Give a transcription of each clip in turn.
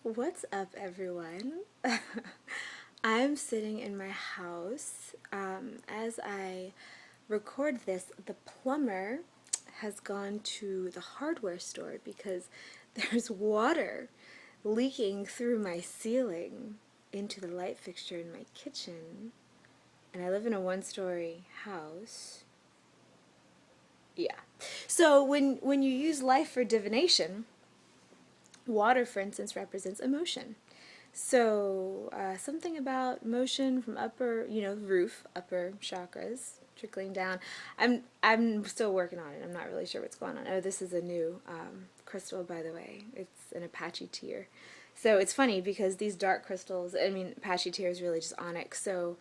What's up, everyone? I'm sitting in my house. As I record this, the plumber has gone to the hardware store because there's water leaking through my ceiling into the light fixture in my kitchen. And I live in a one-story house. Yeah. So when you use life for divination, water, for instance, represents emotion. So something about motion from upper, roof, upper chakras trickling down. I'm still working on it. I'm not really sure what's going on. Oh, this is a new crystal, by the way. It's an Apache Tear. So it's funny because these dark crystals, I mean, Apache Tears is really just onyx. So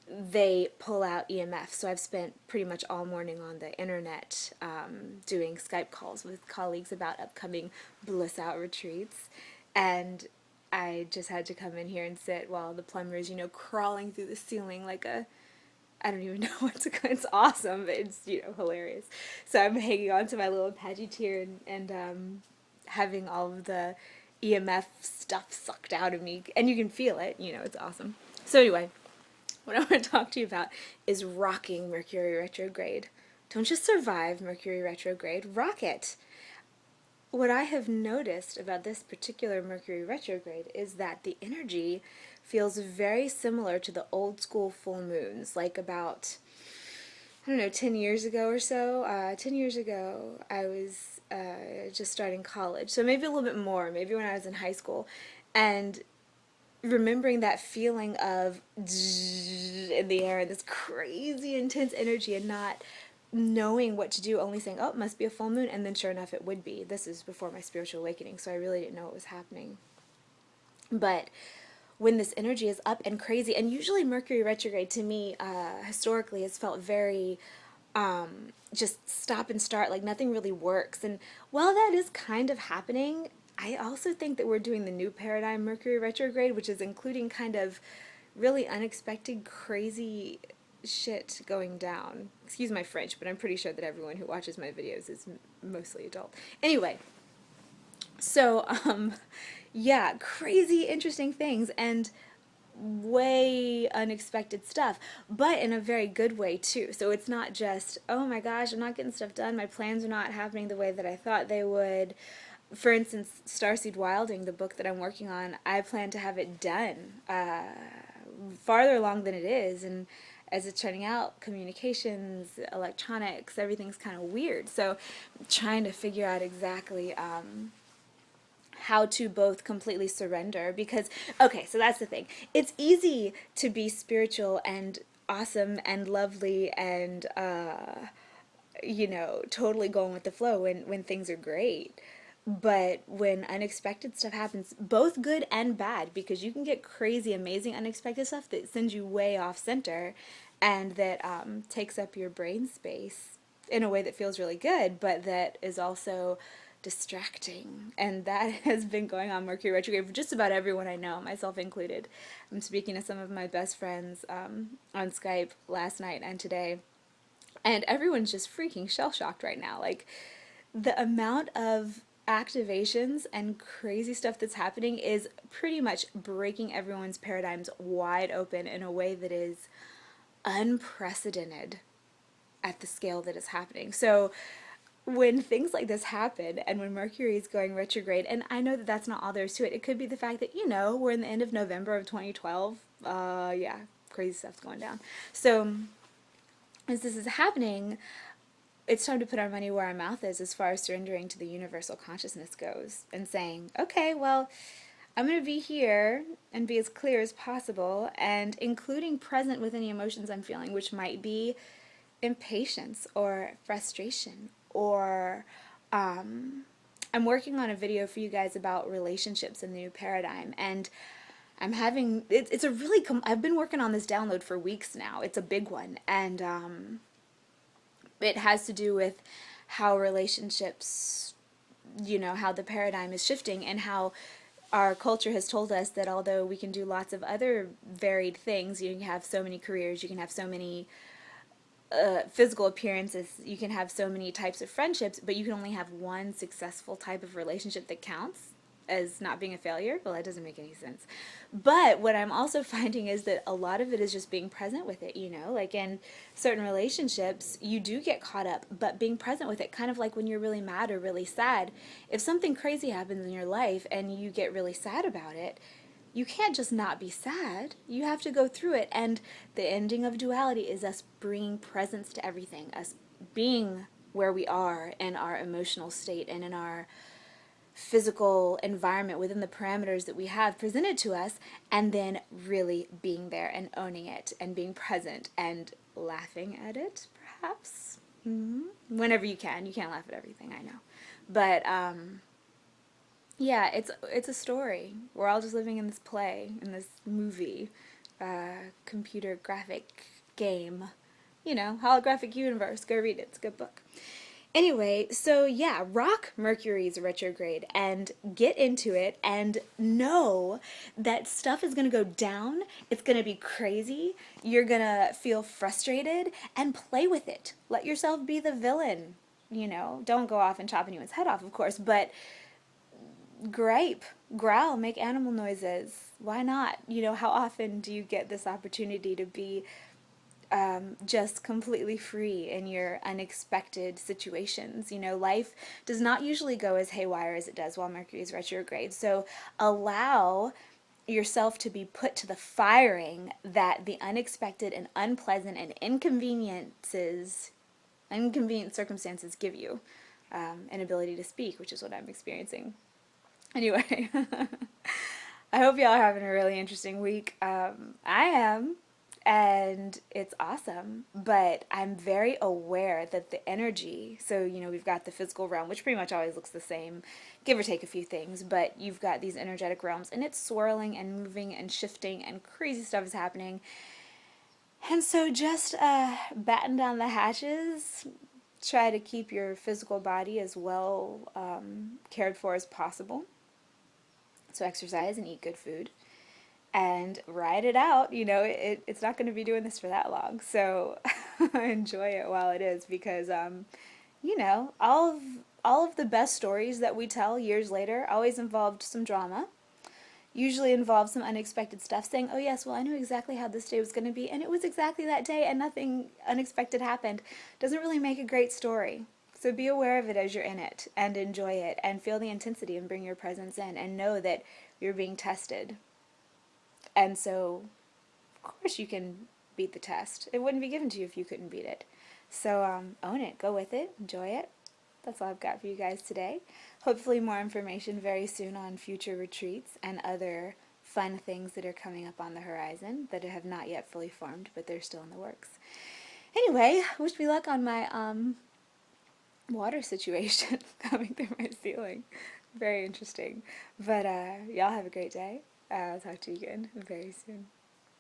they pull out EMF. So I've spent pretty much all morning on the internet doing Skype calls with colleagues about upcoming bliss out retreats. And I just had to come in here and sit while the plumber is, crawling through the ceiling like a, I don't even know what to call it. It's awesome, but it's, hilarious. So I'm hanging on to my little Apache Tear and having all of the EMF stuff sucked out of me. And you can feel it, it's awesome. So anyway, what I want to talk to you about is rocking Mercury retrograde. Don't just survive Mercury retrograde, rock it. What I have noticed about this particular Mercury retrograde is that the energy feels very similar to the old school full moons, like about, I don't know, 10 years ago or so. 10 years ago, I was just starting college, so maybe a little bit more, maybe when I was in high school, and remembering that feeling of in the air and this crazy intense energy and not knowing what to do, only saying, oh, it must be a full moon, and then sure enough it would be. This is before my spiritual awakening, so I really didn't know what was happening. But when this energy is up and crazy, and usually Mercury retrograde to me historically has felt very just stop and start, like nothing really works. And while that is kind of happening, I also think that we're doing the new paradigm Mercury retrograde, which is including kind of really unexpected, crazy shit going down. Excuse my French, but I'm pretty sure that everyone who watches my videos is mostly adult. Anyway, so yeah, crazy interesting things and way unexpected stuff, but in a very good way too. So it's not just, oh my gosh, I'm not getting stuff done, my plans are not happening the way that I thought they would. For instance, Starseed Wilding, the book that I'm working on, I plan to have it done farther along than it is, and as it's turning out, communications, electronics, everything's kind of weird. So trying to figure out exactly how to both completely surrender, because okay, so that's the thing. It's easy to be spiritual and awesome and lovely and totally going with the flow when things are great. But when unexpected stuff happens, both good and bad, because you can get crazy, amazing, unexpected stuff that sends you way off center and that takes up your brain space in a way that feels really good, but that is also distracting. And that has been going on Mercury retrograde for just about everyone I know, myself included. I'm speaking to some of my best friends on Skype last night and today, and everyone's just freaking shell-shocked right now. Like, the amount of activations and crazy stuff that's happening is pretty much breaking everyone's paradigms wide open in a way that is unprecedented at the scale that is happening. So when things like this happen and when Mercury is going retrograde, and I know that that's not all there is to it, it could be the fact that, we're in the end of November of 2012. Yeah, crazy stuff's going down. So as this is happening, it's time to put our money where our mouth is as far as surrendering to the universal consciousness goes and saying, okay, well, I'm going to be here and be as clear as possible, and including present with any emotions I'm feeling, which might be impatience or frustration or I'm working on a video for you guys about relationships in the new paradigm, and I'm having it's a really I've been working on this download for weeks now. It's a big one, and it has to do with how relationships, how the paradigm is shifting, and how our culture has told us that although we can do lots of other varied things, you can have so many careers, you can have so many physical appearances, you can have so many types of friendships, but you can only have one successful type of relationship that counts. as not being a failure. Well, that doesn't make any sense. But what I'm also finding is that a lot of it is just being present with it, you know? Like in certain relationships, you do get caught up, but being present with it, kind of like when you're really mad or really sad. If something crazy happens in your life and you get really sad about it, you can't just not be sad. You have to go through it. And the ending of duality is us bringing presence to everything, us being where we are in our emotional state and in our physical environment within the parameters that we have presented to us, and then really being there and owning it and being present and laughing at it, perhaps. Whenever you can. You can't laugh at everything, I know. But yeah, it's a story. We're all just living in this play, in this movie, computer graphic game, you know, holographic universe. Go read it. It's a good book. Anyway, so yeah, rock Mercury's retrograde and get into it and know that stuff is going to go down. It's going to be crazy. You're going to feel frustrated and play with it. Let yourself be the villain. You know, don't go off and chop anyone's head off, of course, but gripe, growl, make animal noises. Why not? You know, how often do you get this opportunity to be just completely free in your unexpected situations? You know, life does not usually go as haywire as it does while Mercury is retrograde. So allow yourself to be put to the firing that the unexpected and unpleasant and inconvenient circumstances give you, an ability to speak, which is what I'm experiencing. Anyway, I hope y'all are having a really interesting week. I am, and it's awesome, but I'm very aware that the energy, so, you know, we've got the physical realm, which pretty much always looks the same, give or take a few things, but you've got these energetic realms, and it's swirling and moving and shifting, and crazy stuff is happening. And so just batten down the hatches, try to keep your physical body as well cared for as possible. So exercise and eat good food and ride it out. You know, it's not going to be doing this for that long. So enjoy it while it is, because, you know, all of the best stories that we tell years later always involved some drama, usually involved some unexpected stuff, saying, oh yes, well, I knew exactly how this day was going to be, and it was exactly that day, and nothing unexpected happened. Doesn't really make a great story. So be aware of it as you're in it, and enjoy it, and feel the intensity, and bring your presence in, and know that you're being tested. And so, of course, you can beat the test. It wouldn't be given to you if you couldn't beat it. So own it, go with it, enjoy it. That's all I've got for you guys today. Hopefully more information very soon on future retreats and other fun things that are coming up on the horizon that have not yet fully formed, but they're still in the works. Anyway, wish me luck on my water situation coming through my ceiling. Very interesting. But y'all have a great day. I'll talk to you again very soon.